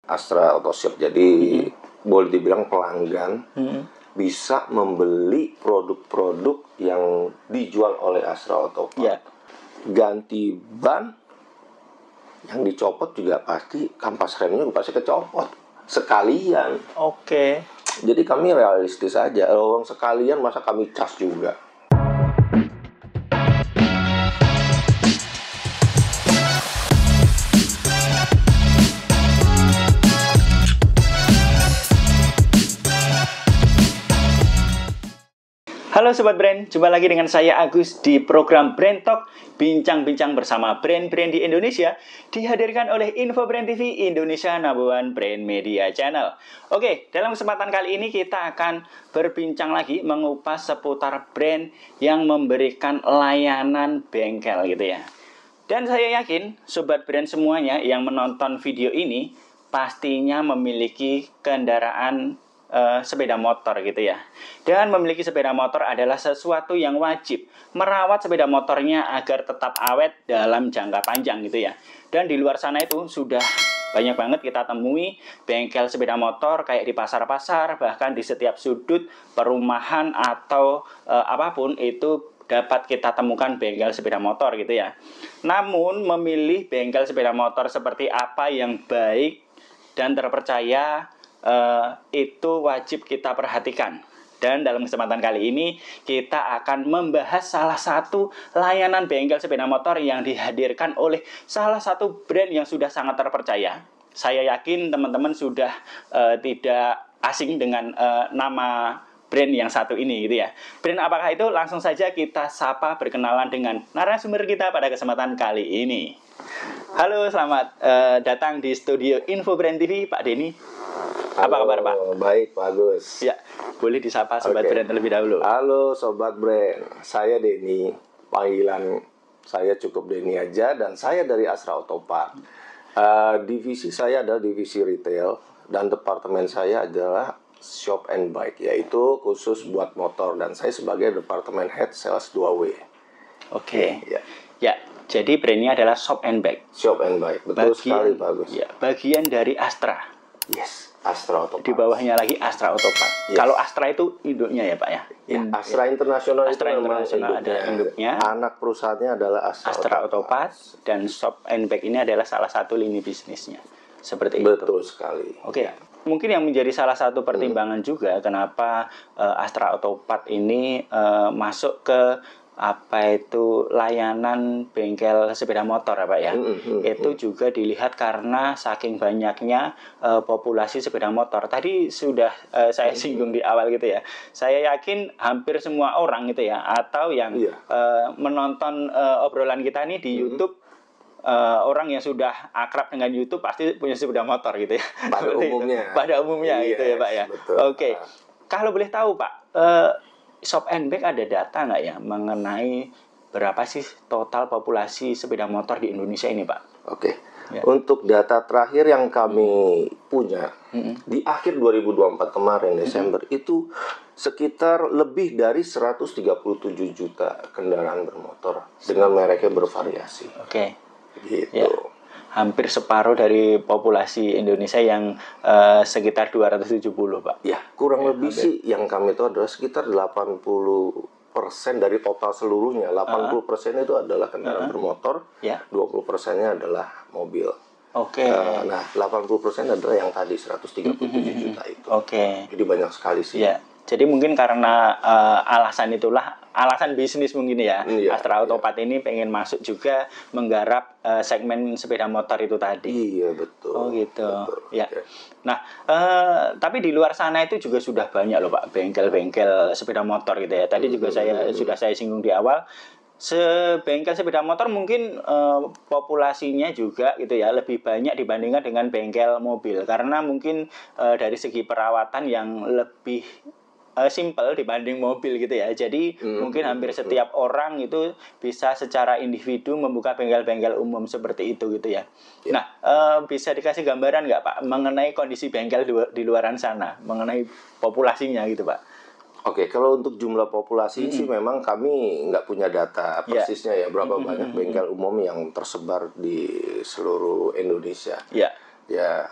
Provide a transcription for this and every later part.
Astra Auto Shop. Jadi boleh dibilang pelanggan bisa membeli produk-produk yang dijual oleh Astra Auto Parts. Ya. Ganti ban, yang dicopot juga pasti kampas remnya juga pasti kecopot sekalian. Oke. Jadi kami realistis aja. Orang sekalian masa kami cas juga. Halo Sobat Brand, jumpa lagi dengan saya Agus di program Brand Talk, bincang-bincang bersama brand-brand di Indonesia, dihadirkan oleh Info Brand TV Indonesia #1 Brand Media Channel. Oke, dalam kesempatan kali ini kita akan berbincang lagi mengupas seputar brand yang memberikan layanan bengkel gitu ya. Dan saya yakin Sobat Brand semuanya yang menonton video ini pastinya memiliki kendaraan sepeda motor gitu ya. Dan memiliki sepeda motor adalah sesuatu yang wajib. Merawat sepeda motornya agar tetap awet dalam jangka panjang gitu ya. Dan di luar sana itu sudah banyak banget kita temui bengkel sepeda motor kayak di pasar-pasar, bahkan di setiap sudut perumahan atau apapun itu dapat kita temukan bengkel sepeda motor gitu ya. Namun memilih bengkel sepeda motor seperti apa yang baik dan terpercaya itu wajib kita perhatikan. Dan dalam kesempatan kali ini kita akan membahas salah satu layanan bengkel sepeda motor yang dihadirkan oleh salah satu brand yang sudah sangat terpercaya. Saya yakin teman-teman sudah tidak asing dengan nama brand yang satu ini gitu ya. Brand apakah itu? Langsung saja kita sapa berkenalan dengan narasumber kita pada kesempatan kali ini. Halo, selamat datang di studio Info Brand TV, Pak Denny. Apa kabar, Pak? Baik, Pak Agus. Ya, boleh disapa Sobat Brand terlebih dahulu. Halo Sobat Brand, saya Denny. Panggilan saya cukup Denny aja, dan saya dari Astra Auto Parts. Divisi saya adalah divisi retail, dan departemen saya adalah Shop and Bike, yaitu khusus buat motor, dan saya sebagai departemen head sales 2W. Oke. Ya. Ya, jadi brandnya adalah Shop and Bike. Shop and Bike, betul sekali, Pak Agus. Ya, bagian dari Astra. Yes, Astra Auto Parts. Di bawahnya lagi Astra Auto Parts. Yes. Kalau Astra itu induknya ya, Pak ya? Ya, Astra Internasional Astra itu Internasional ada induknya. Anak perusahaannya adalah Astra Auto Parts, dan Shop and Bike ini adalah salah satu lini bisnisnya. Seperti itu. Betul sekali. Oke. Mungkin yang menjadi salah satu pertimbangan juga kenapa Astra Auto Parts ini masuk ke layanan bengkel sepeda motor ya Pak ya. Itu juga dilihat karena saking banyaknya populasi sepeda motor. Tadi sudah saya singgung di awal gitu ya. Saya yakin hampir semua orang gitu ya, atau yang menonton obrolan kita nih di YouTube, orang yang sudah akrab dengan YouTube pasti punya sepeda motor gitu ya. Pada umumnya gitu ya Pak ya. Oke. Kalau boleh tahu Pak, Shop and Bike ada data nggak ya mengenai berapa sih total populasi sepeda motor di Indonesia ini, Pak? Oke. Ya. Untuk data terakhir yang kami punya di akhir 2024 kemarin Desember itu sekitar lebih dari 137 juta kendaraan bermotor dengan mereknya bervariasi. Oke. Gitu. Ya. Hampir separuh dari populasi Indonesia yang sekitar 270, Pak. Ya, kurang lebih sih yang kami tahu adalah sekitar 80% dari total seluruhnya. 80% itu adalah kendaraan bermotor, 20%-nya adalah mobil. Oke. Nah, 80% adalah yang tadi 137 juta itu. Oke. Jadi banyak sekali sih. Ya. Jadi mungkin karena alasan itulah, alasan bisnis mungkin ya, Astra Auto Parts ini pengen masuk juga menggarap segmen sepeda motor itu tadi. Iya, betul. Oh gitu. Betul. Ya. Nah, tapi di luar sana itu juga sudah banyak loh Pak, bengkel-bengkel sepeda motor gitu ya. Tadi juga sudah saya singgung di awal. Bengkel sepeda motor mungkin populasinya juga gitu ya lebih banyak dibandingkan dengan bengkel mobil, karena mungkin dari segi perawatan yang lebih simple dibanding mobil gitu ya. Jadi mungkin hampir setiap orang itu bisa secara individu membuka bengkel-bengkel umum seperti itu gitu ya. Nah, bisa dikasih gambaran nggak Pak mengenai kondisi bengkel di luaran sana, mengenai populasinya gitu Pak? Oke, kalau untuk jumlah populasi sih memang kami nggak punya data persisnya ya berapa banyak bengkel umum yang tersebar di seluruh Indonesia. Ya,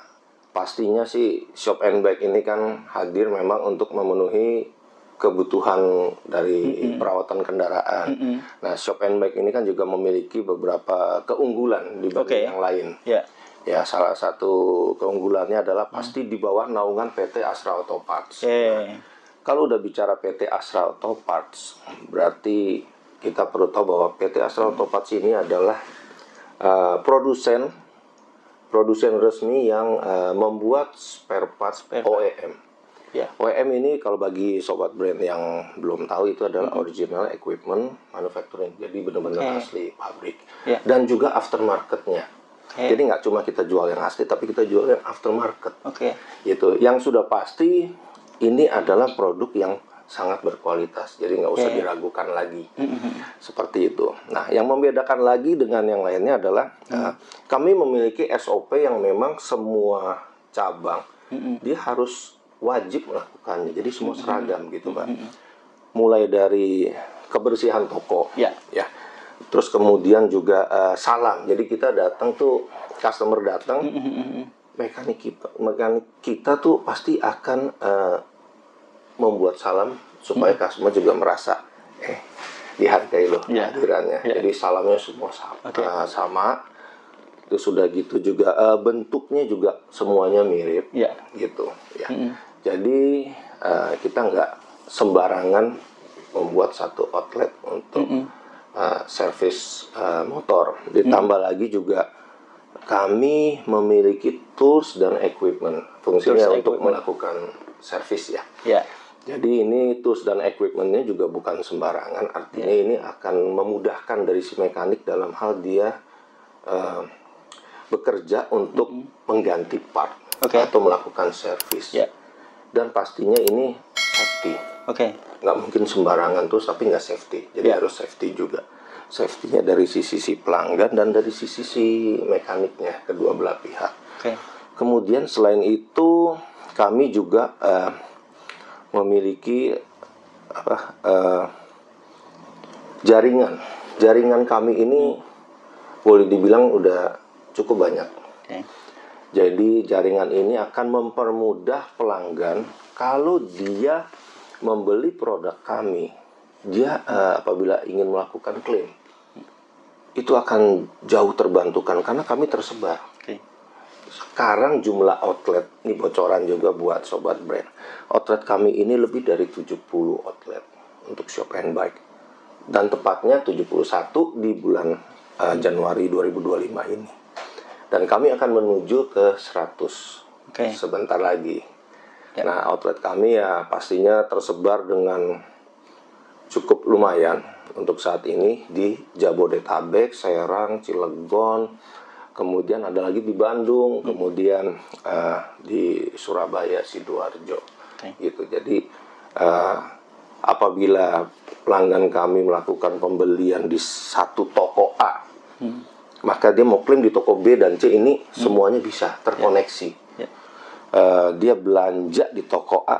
pastinya sih Shop and Bike ini kan hadir memang untuk memenuhi kebutuhan dari perawatan kendaraan. Nah, Shop and Bike ini kan juga memiliki beberapa keunggulan dibanding yang lain. Ya, salah satu keunggulannya adalah pasti di bawah naungan PT Astra Auto Parts. Nah, kalau udah bicara PT Astra Auto Parts, berarti kita perlu tahu bahwa PT Astra Auto Parts ini adalah produsen resmi yang membuat spare parts OEM. OEM ini kalau bagi sobat brand yang belum tahu itu adalah original equipment manufacturing, jadi benar-benar asli pabrik, dan juga aftermarketnya. Jadi nggak cuma kita jual yang asli, tapi kita jual yang aftermarket. Gitu. Yang sudah pasti ini adalah produk yang sangat berkualitas, jadi nggak usah diragukan lagi. Seperti itu. Nah, yang membedakan lagi dengan yang lainnya adalah kami memiliki SOP yang memang semua cabang dia harus wajib melakukannya, jadi semua seragam gitu Pak. Mulai dari kebersihan toko, ya, terus kemudian juga salam. Jadi kita datang tuh, customer datang, mekanik kita tuh pasti akan membuat salam supaya customer juga merasa dihargai loh kehadirannya. Jadi salamnya semua sama. Itu sudah gitu juga bentuknya juga semuanya mirip, gitu ya. Jadi kita nggak sembarangan membuat satu outlet untuk servis motor. Ditambah lagi juga kami memiliki tools dan equipment, fungsinya untuk melakukan servis ya. Jadi ini tools dan equipmentnya juga bukan sembarangan. Artinya ini akan memudahkan dari si mekanik dalam hal dia bekerja untuk mengganti part atau melakukan servis. Dan pastinya ini safety. Nggak mungkin sembarangan terus tapi nggak safety. Jadi harus safety juga. Safety-nya dari sisi si pelanggan dan dari sisi si mekaniknya, kedua belah pihak. Kemudian selain itu kami juga memiliki jaringan kami ini boleh dibilang udah cukup banyak. Jadi jaringan ini akan mempermudah pelanggan kalau dia membeli produk kami, dia apabila ingin melakukan klaim, itu akan jauh terbantukan karena kami tersebar. Sekarang jumlah outlet, ini bocoran juga buat sobat brand. Outlet kami ini lebih dari 70 outlet untuk Shop and Bike. Dan tepatnya 71 di bulan Januari 2025 ini. Dan kami akan menuju ke 100 sebentar lagi. Nah, outlet kami ya pastinya tersebar dengan cukup lumayan untuk saat ini di Jabodetabek, Serang, Cilegon, kemudian ada lagi di Bandung, kemudian di Surabaya, Sidoarjo, gitu. Jadi apabila pelanggan kami melakukan pembelian di satu toko A, maka dia mau klaim di toko B dan C ini semuanya bisa terkoneksi. Dia belanja di toko A,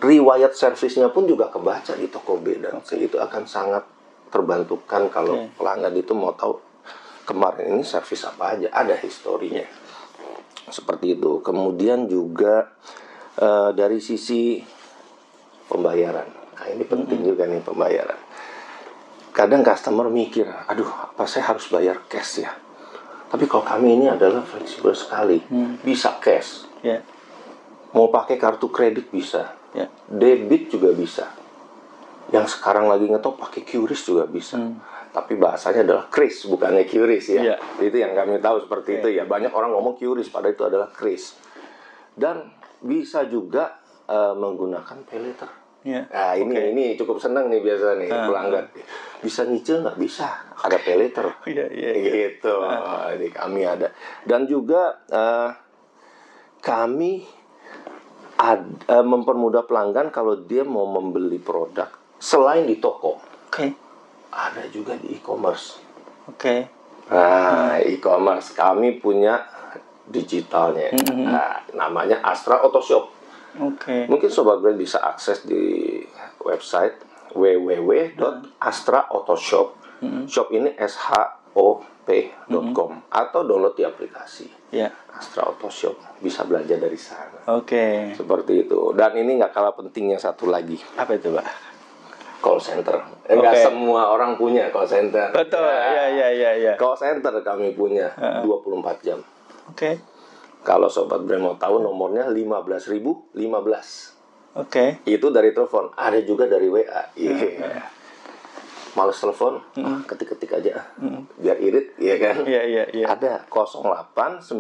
riwayat servisnya pun juga kebaca di toko B dan C. Itu akan sangat terbantukan kalau pelanggan itu mau tahu kemarin ini servis apa aja, ada historinya. Seperti itu. Kemudian juga dari sisi pembayaran. Nah, ini penting juga nih pembayaran. Kadang customer mikir, aduh, apa saya harus bayar cash ya? Tapi kalau kami ini adalah fleksibel sekali, bisa cash. Mau pakai kartu kredit bisa, debit juga bisa. Yang sekarang lagi ngetop pakai QRIS juga bisa. Tapi bahasanya adalah KRIS, bukannya QRIS ya. Itu yang kami tahu seperti itu ya. Banyak orang ngomong QRIS, padahal itu adalah KRIS. Dan bisa juga menggunakan pay later. Nah, ini cukup senang nih biasa nih pelanggan. Bisa nyicil nggak? Bisa. Ada pay later. Gitu. Ini kami ada. Dan juga kami mempermudah pelanggan kalau dia mau membeli produk selain di toko. Ada juga di e-commerce. Nah, e-commerce kami punya digitalnya. Nah, namanya Astra Auto Shop. Mungkin sobat brand bisa akses di website www.astraautoshop. Shop ini SHOP astra-auto-shop.com atau download di aplikasi Ya. Astra Auto Shop, bisa belajar dari sana. Oke. Seperti itu. Dan ini nggak kalah pentingnya satu lagi, Apa itu, Pak? call center. Nggak Oke. semua orang punya call center. Betul. Ya. Call center kami punya 24 jam. Oke. Kalau Sobat Brand mau tahu, nomornya 15.015. Oke. Itu dari telepon, ada juga dari WA. Iya. Males telepon, ketik-ketik aja, biar irit, ya kan? Iya. Ada 0895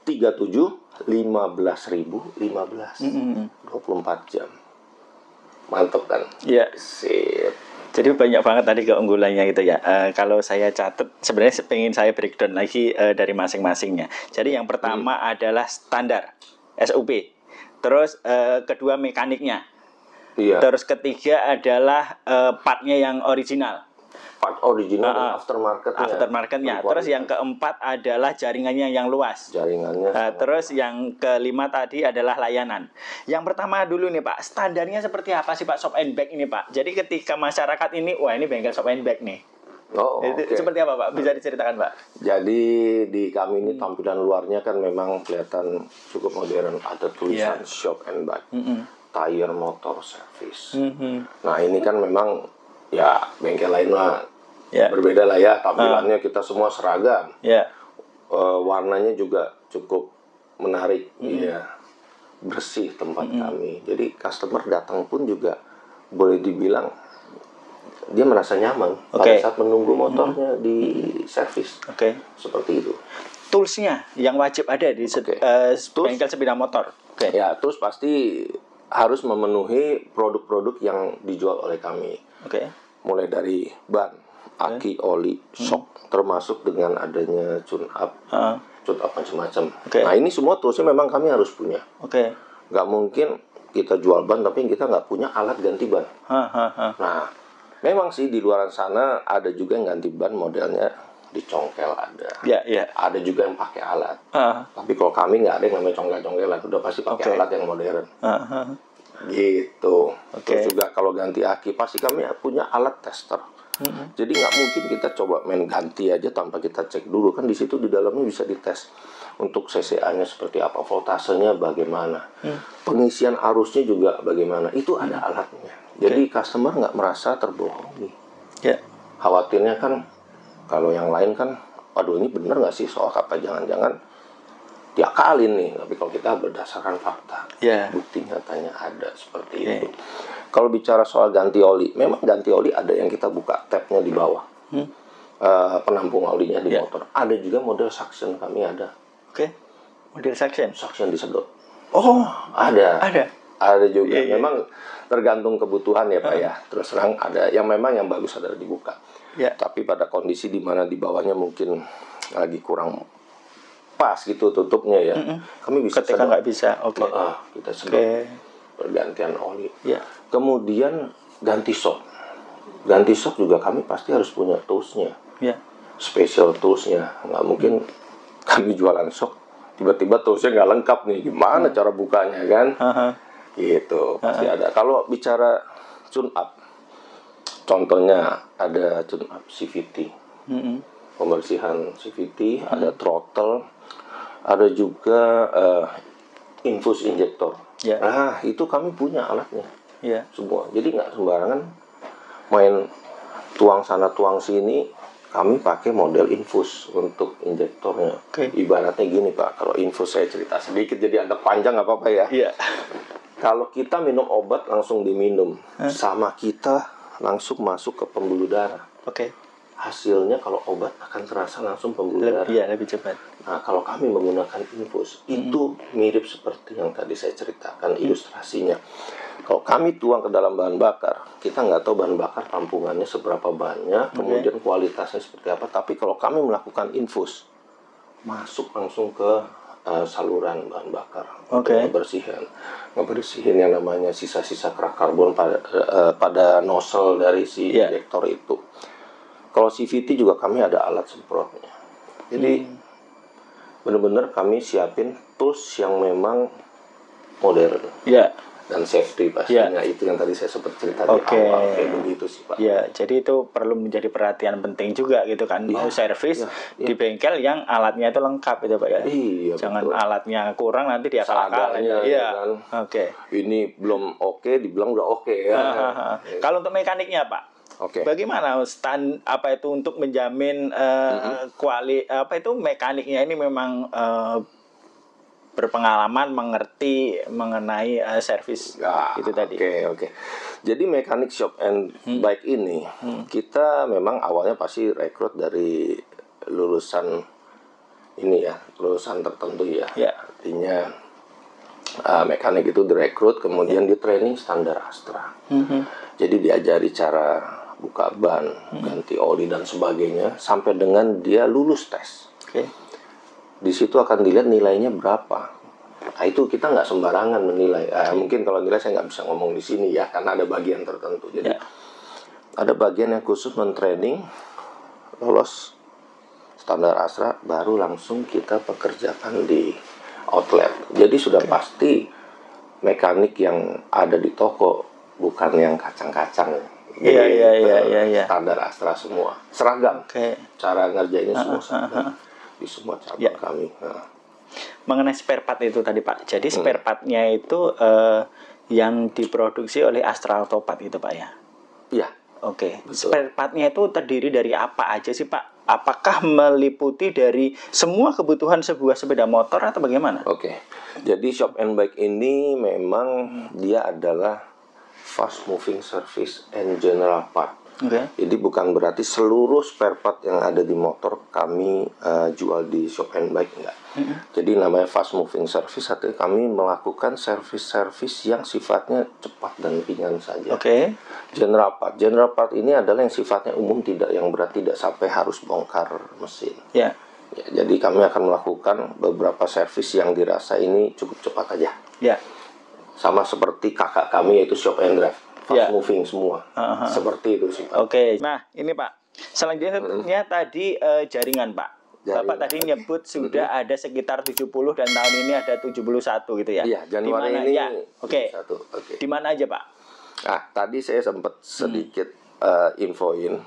37 15.015. 24 jam. Mantap kan? Iya. Sip. Jadi banyak banget tadi keunggulannya gitu ya. Kalau saya catat, sebenarnya pengen saya breakdown lagi dari masing-masingnya. Jadi yang pertama adalah standar SOP. Terus kedua mekaniknya. Iya. Terus ketiga adalah partnya yang original. Part original dan Aftermarketnya. Terus yang keempat adalah jaringannya yang luas. Jaringannya. Terus yang kelima tadi adalah layanan. Yang pertama dulu nih Pak, standarnya seperti apa sih Pak shop and bag ini Pak? Jadi ketika masyarakat ini, wah ini bengkel shop and bag nih. Oke. Seperti apa Pak? Bisa diceritakan Pak? Jadi di kami ini tampilan luarnya kan memang kelihatan cukup modern. Ada tulisan shop and bag, tire motor service. Nah ini kan memang ya bengkel lain lah berbeda lah ya, tampilannya kita semua seragam. Warnanya juga cukup menarik, ya, bersih tempat kami. Jadi customer datang pun juga boleh dibilang dia merasa nyaman pada saat menunggu motornya di servis. Seperti itu. Toolsnya yang wajib ada di bengkel sepeda motor. Ya, terus pasti harus memenuhi produk-produk yang dijual oleh kami. Mulai dari ban, aki, oli, shock, termasuk dengan adanya tune up macam-macam. Nah ini semua toolsnya memang kami harus punya. Nggak mungkin kita jual ban tapi kita nggak punya alat ganti ban. Nah memang sih di luar sana ada juga yang ganti ban modelnya dicongkel ada. Ada juga yang pakai alat. Tapi kalau kami nggak ada yang namanya congkel-congkelan, udah pasti pakai alat yang modern. Gitu. Terus juga kalau ganti aki pasti kami punya alat tester. Jadi nggak mungkin kita coba main ganti aja tanpa kita cek dulu, kan di situ di dalamnya bisa dites untuk CCA-nya seperti apa, voltasenya bagaimana, pengisian arusnya juga bagaimana, itu ada alatnya. Jadi customer nggak merasa terbohongi. Khawatirnya kan kalau yang lain kan, aduh ini bener nggak sih soal apa, jangan-jangan diakalin nih. Tapi kalau kita berdasarkan fakta, bukti nyatanya ada seperti itu. Kalau bicara soal ganti oli, memang ganti oli ada yang kita buka tabnya di bawah, penampung olinya di motor. Ada juga model suction kami ada. Model suction disedot. Ada juga. Memang tergantung kebutuhan ya Pak ya. Terus terang ada yang memang yang bagus ada dibuka. Tapi pada kondisi di mana di bawahnya mungkin lagi kurang pas gitu tutupnya ya, kami bisa ketika nggak bisa. Kita sedot pergantian oli. Kemudian ganti shock juga kami pasti harus punya toolsnya, special toolsnya. Nggak mungkin kami jualan shock tiba-tiba toolsnya nggak lengkap nih, gimana cara bukanya kan? Gitu pasti ada. Kalau bicara tune up, contohnya ada tune up CVT, pembersihan CVT, ada throttle, ada juga infus injektor. Nah itu kami punya alatnya semua. Jadi nggak sembarangan main tuang sana tuang sini. Kami pakai model infus untuk injektornya. Ibaratnya gini Pak, kalau infus saya cerita sedikit jadi agak panjang, nggak apa-apa ya. Kalau kita minum obat langsung diminum, sama kita langsung masuk ke pembuluh darah. Hasilnya kalau obat akan terasa langsung pembuluh darah. Lebih cepat. Nah, kalau kami menggunakan infus, itu mirip seperti yang tadi saya ceritakan ilustrasinya. Kalau kami tuang ke dalam bahan bakar, kita nggak tahu bahan bakar tampungannya seberapa banyak, kemudian kualitasnya seperti apa. Tapi kalau kami melakukan infus, masuk langsung ke saluran bahan bakar untuk ngebersihin yang namanya sisa-sisa kerak karbon pada nozzle dari si injektor itu. Kalau CVT juga kami ada alat semprotnya. Jadi benar-benar kami siapin tools yang memang modern. dan safety pastinya. Itu yang tadi saya sempat cerita di awal, kayak begitu sih Pak. Ya, jadi itu perlu menjadi perhatian penting juga gitu kan. Mau servis di bengkel yang alatnya itu lengkap itu Pak ya. Iya, jangan betul. alatnya kurang nanti dia akal-akalan. Iya. Kan. Oke. Ini belum oke, dibilang udah oke ya. Kalau untuk mekaniknya Pak, bagaimana apa itu untuk menjamin mekaniknya ini memang berpengalaman, mengerti mengenai servis itu tadi. Oke. Jadi mekanik shop and bike ini kita memang awalnya pasti rekrut dari lulusan ini ya, lulusan tertentu ya. Artinya mekanik itu direkrut, kemudian di training standar Astra. Jadi diajari cara buka ban, ganti oli dan sebagainya sampai dengan dia lulus tes. Di situ akan dilihat nilainya berapa. Nah, itu kita nggak sembarangan menilai. Mungkin kalau nilai saya nggak bisa ngomong di sini ya, karena ada bagian tertentu. Jadi ada bagian yang khusus mentraining, lolos standar Astra, baru langsung kita pekerjakan di outlet. Jadi sudah pasti mekanik yang ada di toko bukan yang kacang-kacang. Standar Astra semua, seragam. Cara ngerjainnya semua sama di semua cabang kami. Mengenai spare part itu tadi Pak, jadi spare partnya itu yang diproduksi oleh Astra Autopart itu Pak ya? Iya. Oke. Spare partnya itu terdiri dari apa aja sih Pak? Apakah meliputi dari semua kebutuhan sebuah sepeda motor atau bagaimana? Oke. Jadi shop and bike ini memang dia adalah fast moving service and general part. Jadi bukan berarti seluruh spare part yang ada di motor kami jual di shop and bike, enggak. Jadi namanya fast moving service, artinya kami melakukan service yang sifatnya cepat dan ringan saja. General part ini adalah yang sifatnya umum, yang berarti tidak sampai harus bongkar mesin. Jadi kami akan melakukan beberapa service yang dirasa ini cukup cepat aja. Sama seperti kakak kami yaitu shop and drive. Fast moving semua. Seperti itu sih Pak. Nah ini Pak, selanjutnya tadi jaringan Pak. Bapak tadi nyebut sudah ada sekitar 70 dan tahun ini ada 71 gitu ya. Iya, Januari ini. Di mana aja Pak? Tadi saya sempat sedikit infoin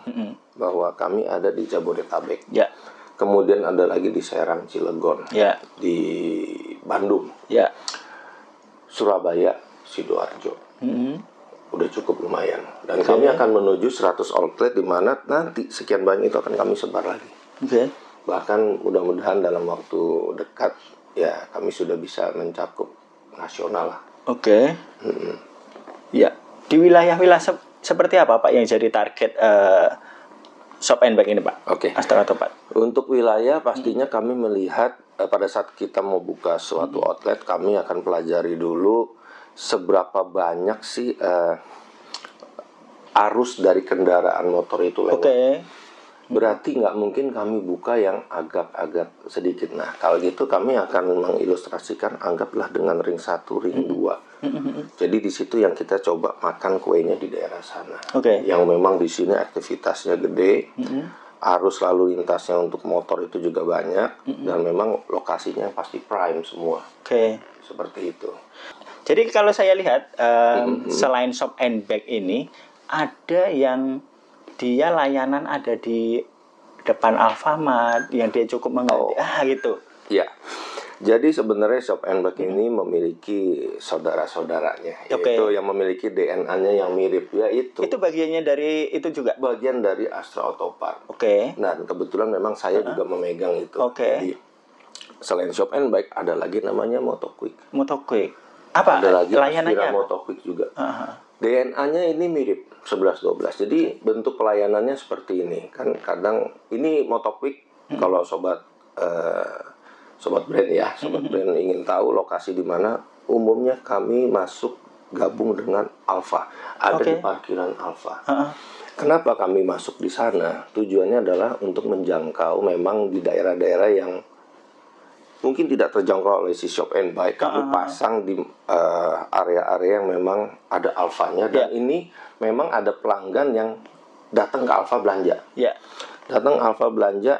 bahwa kami ada di Jabodetabek. Kemudian ada lagi di Serang, Cilegon. Di Bandung. Surabaya, Sidoarjo. Udah cukup lumayan. Dan kami akan menuju 100 outlet di mana nanti sekian banyak itu akan kami sebar lagi. Bahkan mudah-mudahan dalam waktu dekat ya kami sudah bisa mencakup nasional lah. Di wilayah-wilayah seperti apa Pak yang jadi target shop and bike ini Pak? Astra Autopart. Untuk wilayah pastinya kami melihat pada saat kita mau buka suatu outlet, kami akan pelajari dulu seberapa banyak sih arus dari kendaraan motor itu lewat. Berarti nggak mungkin kami buka yang agak-agak sedikit. Nah, kalau gitu kami akan mengilustrasikan, anggaplah dengan ring 1, ring 2. Jadi di situ yang kita coba makan kuenya di daerah sana. Yang memang di sini aktivitasnya gede, arus lalu lintasnya untuk motor itu juga banyak, dan memang lokasinya pasti prime semua. Seperti itu. Jadi kalau saya lihat selain shop and bike ini ada yang dia layanan ada di depan Alfamart yang dia cukup mengerti gitu. Jadi sebenarnya shop and bike ini memiliki saudara-saudaranya, yaitu yang memiliki DNA-nya yang mirip, yaitu. Itu bagiannya dari itu juga. Bagian dari Astra Autopart. Nah, kebetulan memang saya juga memegang itu. Jadi selain shop and bike ada lagi namanya Motoquick. Apa ada lagi layanannya? Aspira Motoquick juga. DNA-nya ini mirip 11-12. Jadi bentuk pelayanannya seperti ini. Kan kadang ini Motoquick kalau sobat brand ya, sobat brand ingin tahu lokasi di mana, umumnya kami masuk gabung dengan Alfa. Ada di parkiran Alfa. Kenapa kami masuk di sana? Tujuannya adalah untuk menjangkau memang di daerah-daerah yang mungkin tidak terjangkau oleh si shop and bike. Kami pasang di area-area yang memang ada Alfanya, dan ini memang ada pelanggan yang datang ke Alfa belanja. Datang Alfa belanja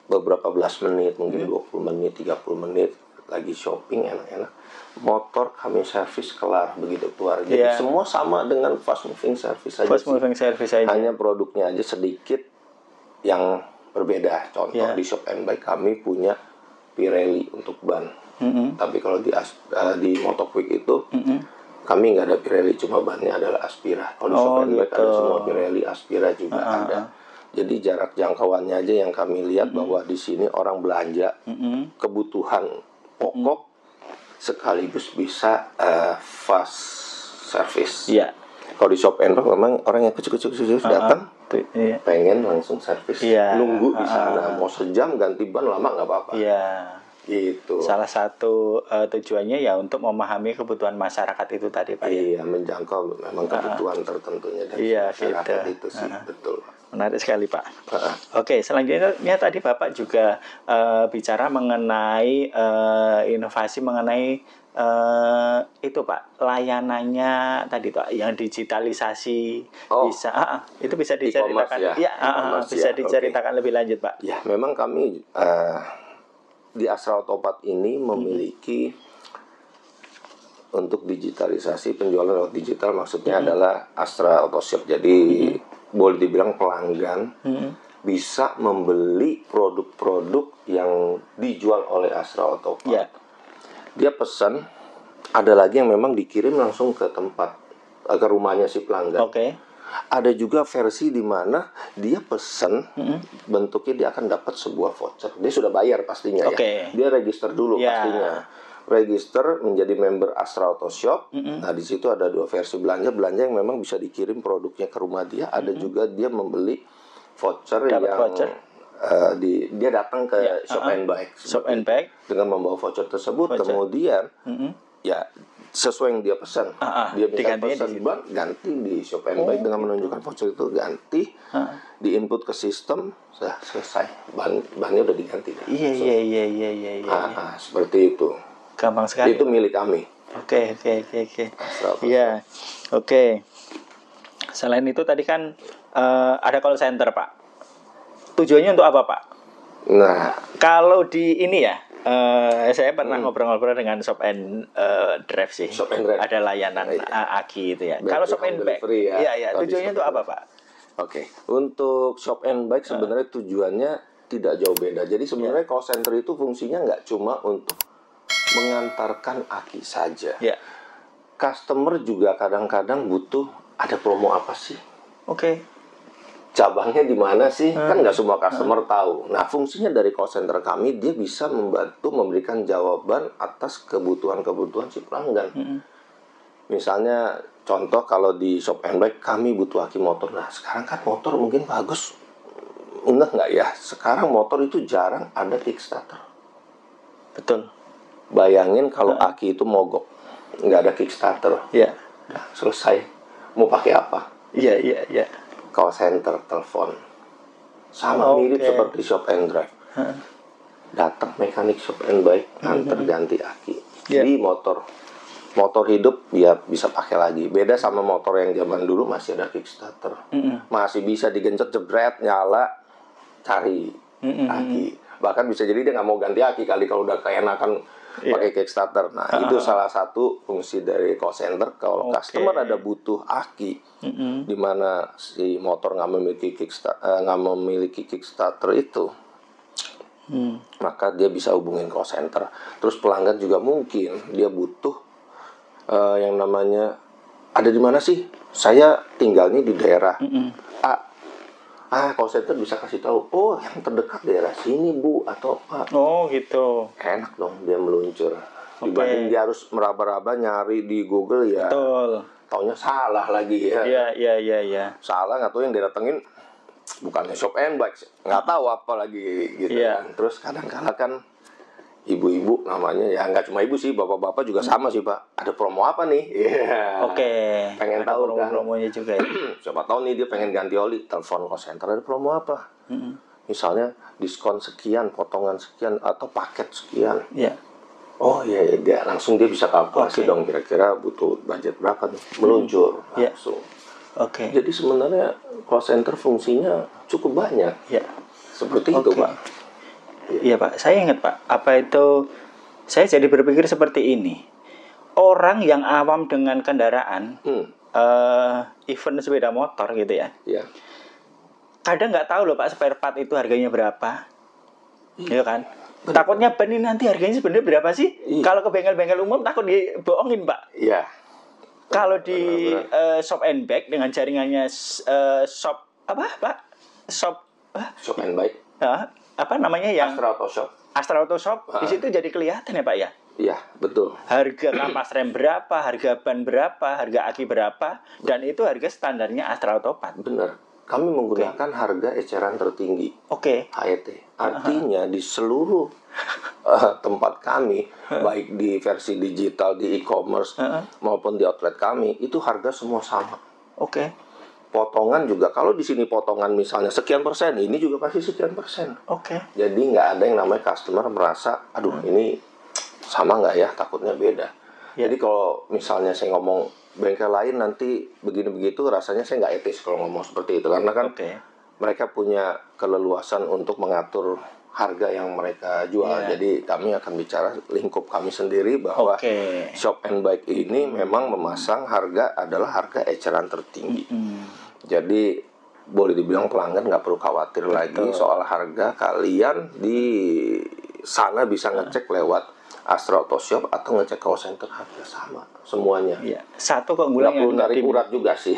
beberapa belas menit, mungkin 20 menit, 30 menit, lagi shopping enak-enak, motor kami servis kelar begitu keluar. Jadi semua sama dengan fast moving service saja. Fast moving service aja. Hanya produknya aja sedikit yang berbeda. Contoh di Shop and Bike kami punya Pirelli untuk ban. Tapi kalau di Motoquick itu kami nggak ada Pirelli, cuma bannya adalah Aspira. Kalau di Shop and Bike ada semua Pirelli, Aspira juga ada. Jadi jarak jangkauannya aja yang kami lihat bahwa di sini orang belanja kebutuhan pokok sekaligus bisa fast service. Iya. Kalau di Shop and Bike memang orang yang kecil-kecil datang pengen langsung servis, nunggu di sana mau sejam ganti ban lama nggak apa-apa. Iya. Gitu. Salah satu tujuannya ya untuk memahami kebutuhan masyarakat itu tadi Pak. Iya, menjangkau memang kebutuhan tertentunya dari masyarakat itu sih, betul. Menarik sekali Pak. Oke, selanjutnya tadi Bapak juga bicara mengenai inovasi mengenai itu Pak, layanannya tadi Pak yang digitalisasi itu bisa diceritakan. Bisa diceritakan lebih lanjut Pak. Ya, memang kami di Astra Otopat ini memiliki untuk digitalisasi penjualan lewat digital, maksudnya adalah Astra Autoshop. Jadi boleh dibilang pelanggan bisa membeli produk-produk yang dijual oleh Astra Otopat. Dia pesan, ada lagi yang memang dikirim langsung ke tempat, ke rumahnya si pelanggan. Ada juga versi di mana dia pesan bentuknya dia akan dapat sebuah voucher. Dia sudah bayar pastinya ya. Dia register dulu pastinya. Register menjadi member Astra Autoshop. Nah, di situ ada dua versi belanja yang memang bisa dikirim produknya ke rumah dia. Ada juga dia membeli voucher dia datang ke Shop and Bike. Dengan membawa voucher tersebut, kemudian ya sesuai yang dia pesan, dia bisa pesan ban ganti di Shop and Bike dengan menunjukkan voucher itu ganti, diinput ke sistem, sudah selesai, bannya udah diganti. Iya. Seperti itu. Gampang sekali. Itu milik kami. Oke. Iya, oke. Selain itu tadi kan ada call center Pak. Tujuannya untuk apa Pak? Nah, kalau di ini ya. Saya pernah ngobrol-ngobrol dengan Shop and Drive sih. Shop and Drive. Ada layanan Aki itu ya. Kalau Shop and Bike, tujuannya untuk apa Pak? Untuk Shop and Bike sebenarnya tujuannya tidak jauh beda. Jadi sebenarnya call center itu fungsinya nggak cuma untuk mengantarkan Aki saja. Customer juga kadang-kadang butuh ada promo apa sih? Cabangnya di mana sih? Kan nggak semua customer tahu. Nah, fungsinya dari call center kami, dia bisa membantu memberikan jawaban atas kebutuhan-kebutuhan si pelanggan. Misalnya, contoh kalau di Shop and Bike, kami butuh aki motor. Nah, sekarang kan motor mungkin bagus. Enggak nggak ya? Sekarang motor itu jarang ada Kickstarter. Betul. Bayangin kalau aki itu mogok, nggak ada Kickstarter. Nah, selesai. Mau pakai apa? Iya. Call center, telepon. Sama mirip seperti Shop and Drive. Datang mekanik Shop and Bike, antar ganti aki. Jadi motor hidup dia bisa pakai lagi. Beda sama motor yang zaman dulu masih ada Kickstarter. Masih bisa digencet, jebret, nyala, cari aki. Bahkan bisa jadi dia nggak mau ganti aki kali kalau udah keenakan pakai Kickstarter. Nah, itu salah satu fungsi dari call center. Kalau customer ada butuh aki, di mana si motor nggak memiliki Kickstarter itu, maka dia bisa hubungin call center. Terus pelanggan juga mungkin dia butuh yang namanya ada di mana sih? Saya tinggalnya di daerah call center bisa kasih tahu, oh yang terdekat daerah sini Bu, atau Pak. Gitu. Enak dong dia meluncur. Dibanding dia harus meraba-raba nyari di Google ya. Betul. Taunya salah lagi ya. Iya. Salah, nggak tahu yang didatengin bukannya Shop and Bike, nggak tahu apa lagi gitu kan. Terus kadang-kadang kan ibu-ibu namanya, ya nggak cuma ibu sih, bapak-bapak juga sama sih Pak. Ada promo apa nih? Pengen ada tahu kan? Promonya juga ya. Siapa tahu nih dia pengen ganti oli, telepon call center, ada promo apa? Misalnya diskon sekian, potongan sekian, atau paket sekian. Oh iya, dia langsung dia bisa kalkulasi dong, kira-kira butuh budget berapa nih, meluncur langsung. Jadi sebenarnya call center fungsinya cukup banyak. Seperti itu Pak. Iya Pak, saya ingat Pak, apa itu saya jadi berpikir seperti ini. Orang yang awam dengan kendaraan, event sepeda motor gitu ya, kadang nggak tahu loh Pak, spare part itu harganya berapa, ya kan? Takutnya ban ini nanti harganya sebenarnya berapa sih? Kalau ke bengkel-bengkel umum takut dibohongin Pak. Iya. Kalau di Shop and Bike dengan jaringannya shop apa Pak? Shop and Bike. Apa namanya yang Astra Auto Shop. Di situ jadi kelihatan ya Pak ya. Iya, betul. Harga kampas rem berapa, harga ban berapa, harga aki berapa, dan itu harga standarnya Astra Autopat. Benar. Kami menggunakan harga eceran tertinggi. HET. Artinya di seluruh tempat kami, baik di versi digital, di e-commerce maupun di outlet kami, itu harga semua sama. Potongan juga, kalau di sini potongan misalnya sekian persen, ini juga pasti sekian persen. Jadi nggak ada yang namanya customer merasa, aduh ini sama nggak ya, takutnya beda. Jadi kalau misalnya saya ngomong bengkel lain nanti begini begitu, rasanya saya nggak etis kalau ngomong seperti itu, karena kan mereka punya keleluasan untuk mengatur harga yang mereka jual. Jadi kami akan bicara lingkup kami sendiri bahwa Shop and Bike ini memang memasang harga adalah harga eceran tertinggi. Jadi boleh dibilang pelanggan nggak perlu khawatir lagi soal harga. Kalian di sana bisa ngecek lewat Astra Auto Shop atau ngecek call center, harga sama semuanya. Satu keunggulan yang nggak perlu urat juga sih.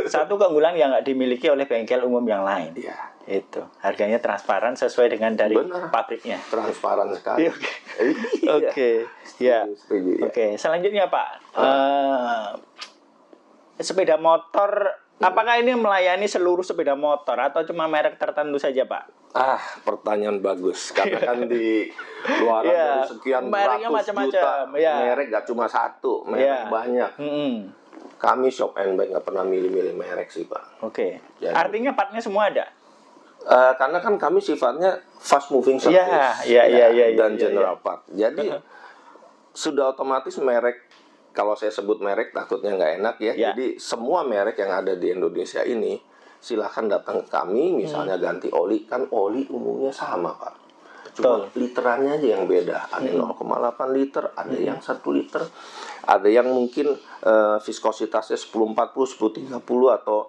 Satu keunggulan yang nggak dimiliki oleh bengkel umum yang lain. Itu harganya transparan sesuai dengan dari pabriknya. Transparan sekali. Selanjutnya Pak, sepeda motor. Apakah ini melayani seluruh sepeda motor atau cuma merek tertentu saja, Pak? Pertanyaan bagus. Karena kan di luar dari sekian ratus juta merek, gak cuma satu, merek banyak. Kami Shop and Bike nggak pernah milih-milih merek sih, Pak. Jadi, artinya partnya semua ada? Karena kan kami sifatnya fast moving service dan general part. Jadi sudah otomatis merek. Kalau saya sebut merek takutnya nggak enak ya. Jadi semua merek yang ada di Indonesia ini silahkan datang ke kami. Misalnya ganti oli, kan oli umumnya sama Pak. Cuma literannya aja yang beda. Ada 0,8 liter, ada yang 1 liter, ada yang mungkin viskositasnya 1040, 1030 atau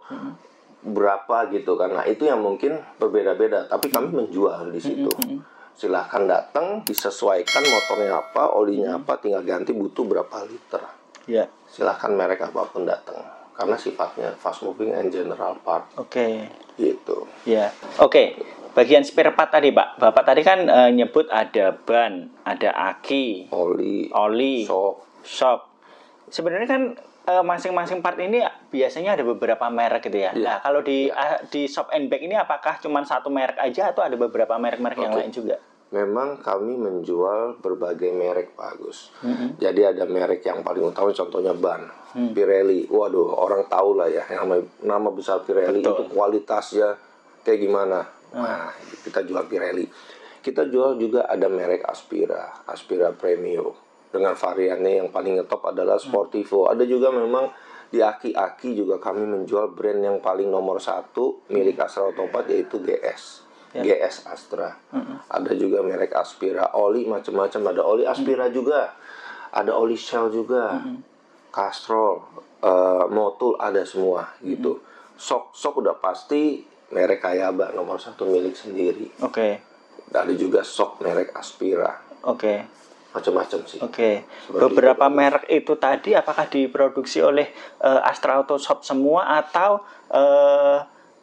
berapa gitu kan. Nah itu yang mungkin berbeda-beda. Tapi kami menjual di situ. Silahkan datang, disesuaikan motornya apa, olinya apa, tinggal ganti butuh berapa liter. Silahkan merek apapun datang, karena sifatnya fast moving and general part. Gitu. Bagian spare part tadi Pak, Bapak tadi kan nyebut ada ban, ada aki, oli, shock. Sebenarnya kan masing-masing part ini biasanya ada beberapa merek gitu ya. Nah kalau di Shop and Bike ini apakah cuma satu merek aja atau ada beberapa merek-merek yang lain juga? Memang kami menjual berbagai merek Pak Agus. Jadi ada merek yang paling utama, contohnya ban, Pirelli. Waduh, orang tahu lah ya, nama besar Pirelli itu kualitasnya kayak gimana. Nah, kita jual Pirelli. Kita jual juga ada merek Aspira Premium. Dengan variannya yang paling ngetop adalah Sportivo. Ada juga memang di aki-aki juga kami menjual brand yang paling nomor 1 milik Astra Autopat, yaitu GS. GS Astra. Ada juga merek Aspira. Oli macam-macam, ada oli Aspira juga. Ada oli Shell juga. Castrol, Motul, ada semua gitu. Sok udah pasti merek Kayaba nomor 1 milik sendiri. Ada juga sok merek Aspira. Macam-macam sih. Beberapa merek itu tadi apakah diproduksi oleh Astra Auto Shop semua atau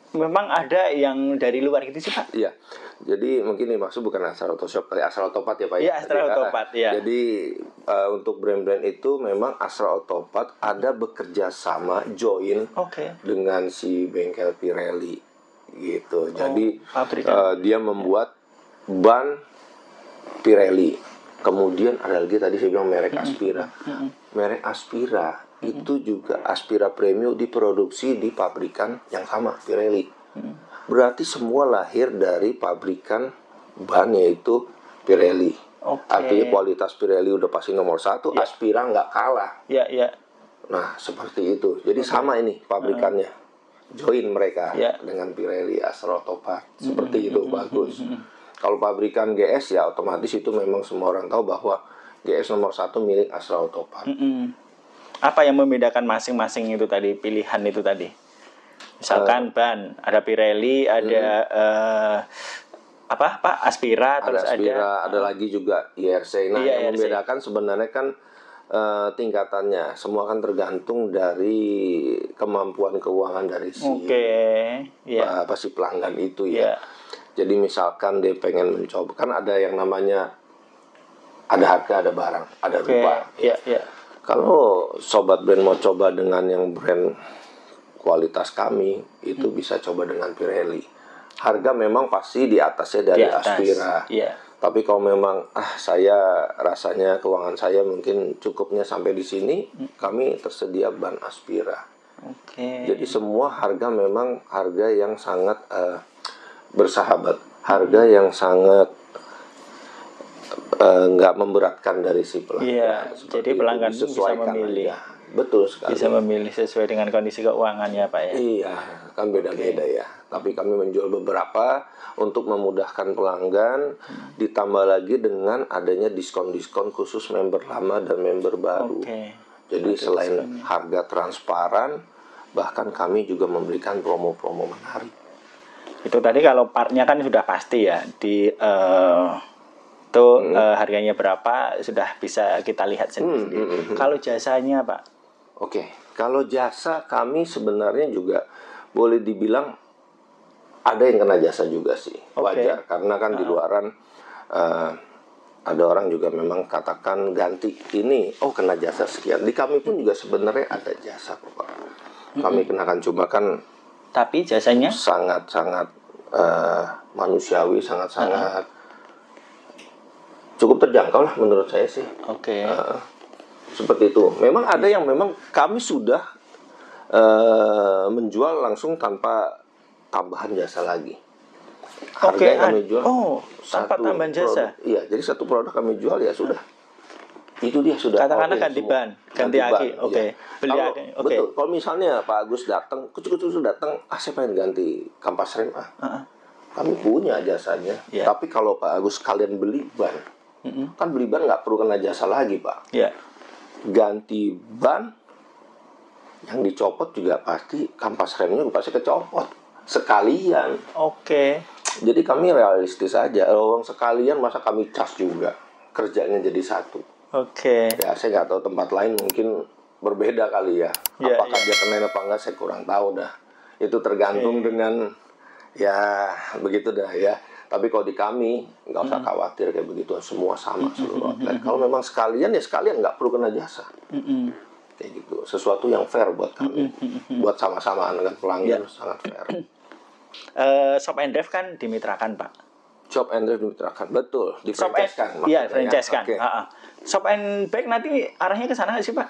memang ada yang dari luar gitu sih Pak? Iya. Jadi mungkin ini maksud bukan Astra Auto Shop, tapi Astra Autopat ya Pak. Astra Autopat. Jadi untuk brand-brand itu memang Astra Autopat ada bekerja sama join dengan si bengkel Pirelli gitu. Jadi dia membuat ban Pirelli. Kemudian ada lagi tadi saya bilang merek Aspira. Merek Aspira itu juga Aspira Premium diproduksi di pabrikan yang sama, Pirelli. Berarti semua lahir dari pabrikan ban, yaitu Pirelli. Artinya kualitas Pirelli udah pasti nomor 1, Aspira nggak kalah. Nah, seperti itu. Jadi sama ini pabrikannya. Join mereka dengan Pirelli, Astra Autopat. Seperti itu, bagus. Kalau pabrikan GS ya otomatis itu memang semua orang tahu bahwa GS nomor 1 milik Astra Autopart. Apa yang membedakan masing-masing itu tadi, pilihan itu tadi? Misalkan ban, ada Pirelli, ada apa Pak? Aspira, terus Ada Aspira, ada lagi juga IRC. Nah, yang IRC. membedakan sebenarnya kan tingkatannya. Semua kan tergantung dari kemampuan keuangan dari si si pelanggan itu ya. Jadi misalkan dia pengen mencoba, kan ada yang namanya ada harga, ada barang, ada rupa. Kalau sobat brand mau coba dengan yang brand kualitas kami, itu bisa coba dengan Pirelli. Harga memang pasti di atasnya dari Aspira. Tapi kalau memang saya rasanya keuangan saya mungkin cukupnya sampai di sini, kami tersedia ban Aspira. Jadi semua harga memang harga yang sangat bersahabat, harga yang sangat nggak memberatkan dari si pelanggan. Jadi pelanggan bisa memilih. Betul sekali. Bisa memilih sesuai dengan kondisi keuangannya, Pak ya. Iya, kan beda-beda ya. Tapi kami menjual beberapa untuk memudahkan pelanggan, ditambah lagi dengan adanya diskon-diskon khusus member lama dan member baru. Jadi selain harga transparan, bahkan kami juga memberikan promo-promo menarik. Itu tadi kalau partnya kan sudah pasti ya di harganya berapa sudah bisa kita lihat sendiri. Kalau jasanya, Pak? Kalau jasa kami sebenarnya juga boleh dibilang ada yang kena jasa juga sih, wajar. Karena kan di luaran ada orang juga memang katakan ganti ini, kena jasa sekian. Di kami pun juga sebenarnya ada jasa kok, Pak. Kami kenakan, cuma kan tapi jasanya sangat-sangat manusiawi, sangat-sangat cukup terjangkau lah menurut saya sih. Seperti itu. Memang ada yang memang kami sudah menjual langsung tanpa tambahan jasa lagi. Harga yang kami jual tanpa tambahan jasa. Iya, jadi satu produk kami jual ya sudah. Itu dia sudah. Katakanlah ganti ban, ganti aki. Beli aki. Betul. Kalau misalnya Pak Agus datang, kucu-kucu datang, saya pengen ganti kampas rem kami punya jasanya. Tapi kalau Pak Agus kalian beli ban, kan beli ban nggak perlu kena jasa lagi, Pak. Ganti ban, yang dicopot juga pasti kampas remnya pasti kecopot sekalian. Jadi kami realistis aja. Uang sekalian masa kami cas juga, kerjanya jadi satu. Ya saya nggak tahu tempat lain mungkin berbeda kali ya. Apakah dia kena apa enggak saya kurang tahu dah. Itu tergantung dengan ya begitu dah ya. Tapi kalau di kami nggak usah khawatir kayak begitu, semua sama seluruh outlet. Kalau memang sekalian ya sekalian, nggak perlu kena jasa. Kayak gitu, sesuatu yang fair buat kami, buat sama-sama dengan pelanggan sangat fair. Shop and Drive kan dimitrakan, Pak. Shop and Drive dimitrakan, betul. Di franchise-kan. Iya, franchise-kan. Shop and Bike nanti arahnya ke sana nggak sih, Pak?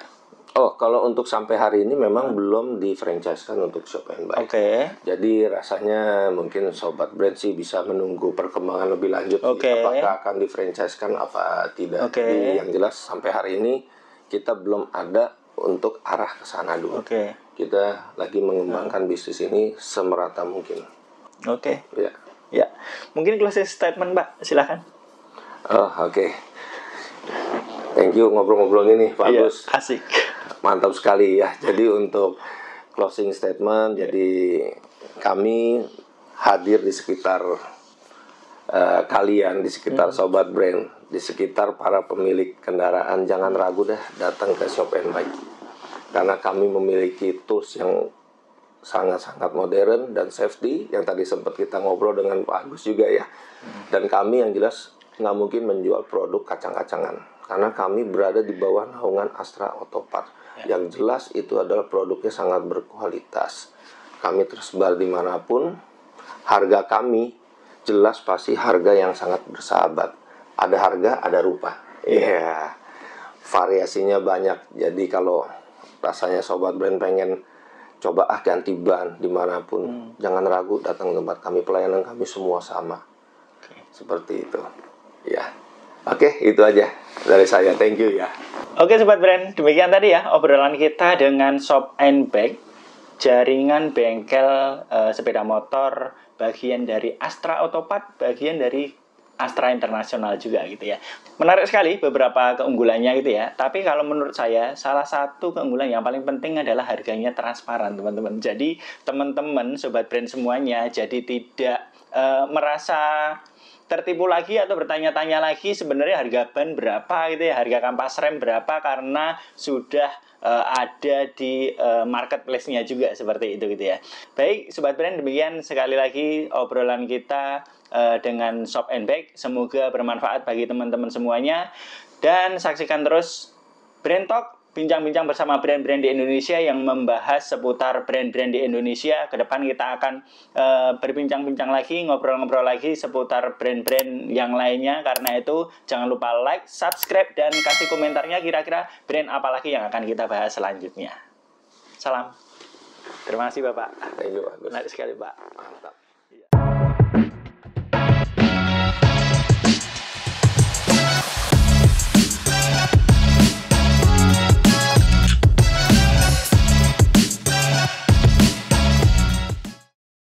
Kalau untuk sampai hari ini memang belum di-franchise-kan untuk Shop and Bike. Jadi rasanya mungkin sobat brand sih bisa menunggu perkembangan lebih lanjut. Apakah akan di-franchise-kan apa tidak. Jadi yang jelas sampai hari ini kita belum ada untuk arah ke sana dulu. Kita lagi mengembangkan bisnis ini semerata mungkin. Ya. Mungkin closing statement, Pak. Silakan. Thank you ngobrol-ngobrol ini, Pak Agus. Asik. Mantap sekali ya. Jadi untuk closing statement, jadi kami hadir di sekitar kalian, di sekitar sobat brand, di sekitar para pemilik kendaraan. Jangan ragu dah datang ke Shop and Bike, karena kami memiliki tools yang sangat-sangat modern dan safety, yang tadi sempat kita ngobrol dengan Pak Agus juga ya. Dan kami yang jelas nggak mungkin menjual produk kacang-kacangan, karena kami berada di bawah naungan Astra Autopart. Yang jelas itu adalah produknya sangat berkualitas. Kami tersebar dimanapun. Harga kami jelas pasti harga yang sangat bersahabat. Ada harga, ada rupa. Variasinya banyak. Jadi kalau rasanya sobat brand pengen coba ganti ban dimanapun, jangan ragu datang ke tempat kami. Pelayanan kami semua sama. Seperti itu. Ya. Itu aja dari saya. Thank you ya. Sobat brand, demikian tadi ya obrolan kita dengan Shop and Bike, jaringan bengkel sepeda motor, bagian dari Astra Autopart, bagian dari Astra Internasional juga gitu ya. Menarik sekali beberapa keunggulannya gitu ya. Tapi kalau menurut saya salah satu keunggulan yang paling penting adalah harganya transparan, teman-teman. Jadi teman-teman sobat brand semuanya jadi tidak merasa tertipu lagi atau bertanya-tanya lagi sebenarnya harga ban berapa gitu ya, harga kampas rem berapa, karena sudah ada di marketplace-nya juga seperti itu gitu ya. Baik sobat brand, demikian sekali lagi obrolan kita dengan Shop and Bag. Semoga bermanfaat bagi teman-teman semuanya, dan saksikan terus Brand Talk, bincang-bincang bersama brand-brand di Indonesia yang membahas seputar brand-brand di Indonesia. Ke depan kita akan berbincang-bincang lagi, ngobrol-ngobrol lagi seputar brand-brand yang lainnya. Karena itu jangan lupa like, subscribe, dan kasih komentarnya kira-kira brand apa lagi yang akan kita bahas selanjutnya. Salam. Terima kasih Bapak. Thank you, Agus. Menarik sekali Pak. Mantap.